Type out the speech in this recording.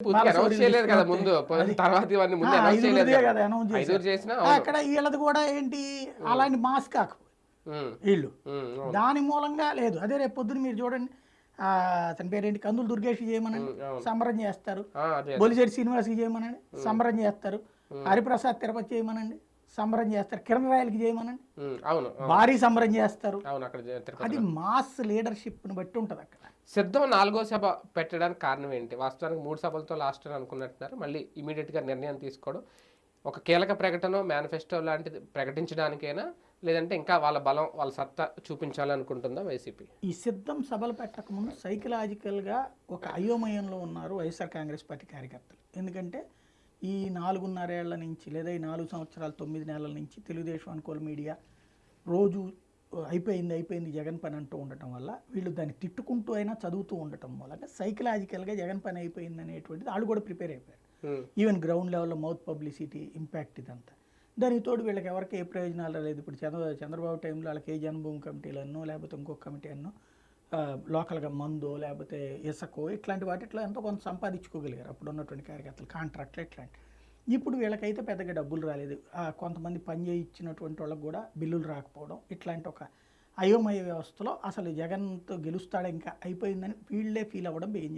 పూర్తిగా అనౌన్స్ చేయలేదు కదా ముందు. తర్వాత ఇవన్నీ ముందు అనౌన్స్ చేయలేదు ఐదుగురిదే కదా. కదా అనౌన్స్ చేశారు. చేసినా అవును. అక్కడ వీళ్ళది కూడా ఏంటి అలాంటి మాస్ కాకపోయి హ్మ్. వీళ్ళు అవును. దాని మూలంగా లేదు. అదే రేపు పొద్దున మీరు చూడండి అతని పేరేంటి కందులు దుర్గేష్ చేయమనండి అవును. సంబరం చేస్తారు. అదే. బొలిశెట్టి శ్రీనివాస్కి చేయమనండి సంబరం చేస్తారు. హరిప్రసాద్ తిరుపతి చేయమనండి సంబరం చేస్తారు. కిరణ్ రాయలకి చేయమనండి అవును. భారీ సంబరం చేస్తారు. అవును. అక్కడ అది తిరుపతిలో. మాస్ లీడర్షిప్ని బట్టి ఉంటుంది అక్కడ. సిద్ధం 4వ సభ పెట్టడానికి కారణం ఏంటి? వాస్తవానికి 3 సభలతో లాస్ట్ అని అనుకున్నట్టున్నారు. మళ్ళీ ఇమీడియట్‌గా నిర్ణయం తీసుకోవడం. ఒక కీలక ప్రకటన, మేనిఫెస్టో లాంటిది ప్రకటించడానికేనా? లేదంటే ఇంకా వాళ్ళ బలం, వాళ్ళ సత్తా చూపించాలనుకుంటుందా వైసీపీ? ఈ సిద్ధం సభలు పెట్టకముందు సైకలాజికల్గా ఒక అయోమయంలో ఉన్నారు వైఎస్ఆర్ కాంగ్రెస్ పార్టీ కార్యకర్తలు. ఎందుకంటే ఈ 4.5 ఏళ్ల నుంచి లేదా ఈ 4 సంవత్సరాలు 9 నెలల నుంచి తెలుగుదేశం అనుకూల మీడియా రోజు అయిపోయింది జగన్ పని అంటూ ఉండటం వల్ల వీళ్ళు దాన్ని తిట్టుకుంటూ అయినా చదువుతూ ఉండటం మూలంగా సైకలాజికల్గా జగన్ పని అయిపోయింది అనేటువంటిది వాళ్ళు కూడా ప్రిపేర్ అయిపోయారు. ఈవెన్ గ్రౌండ్ లెవెల్లో మౌత్ పబ్లిసిటీ ఇంపాక్ట్ ఇదంతా. దానికి తోడు వీళ్ళకి ఎవరికి ఏ ప్రయోజనాలు లేదు. ఇప్పుడు చంద్రబాబు టైంలో వాళ్ళకి ఏ జన్మభూమి కమిటీలన్నో లేకపోతే ఇంకొక కమిటీ అన్నో లోకల్గా మందో లేకపోతే ఇసకో ఇట్లాంటి వాటిట్లో ఎంతో కొంత సంపాదించుకోగలిగారు అప్పుడు ఉన్నటువంటి కార్యకర్తలు కాంట్రాక్ట్లు ఇట్లాంటి. ఇప్పుడు వీళ్ళకైతే పెద్దగా డబ్బులు రాలేదు. కొంతమంది పని చేయించినటువంటి వాళ్ళకి కూడా బిల్లులు రాకపోవడం ఇట్లాంటి ఒక అయోమయ వ్యవస్థలో అసలు జగన్తో గెలుస్తాడా ఇంకా అయిపోయిందని వీళ్ళే ఫీల్ అవ్వడం బిగిన్ చేశారు.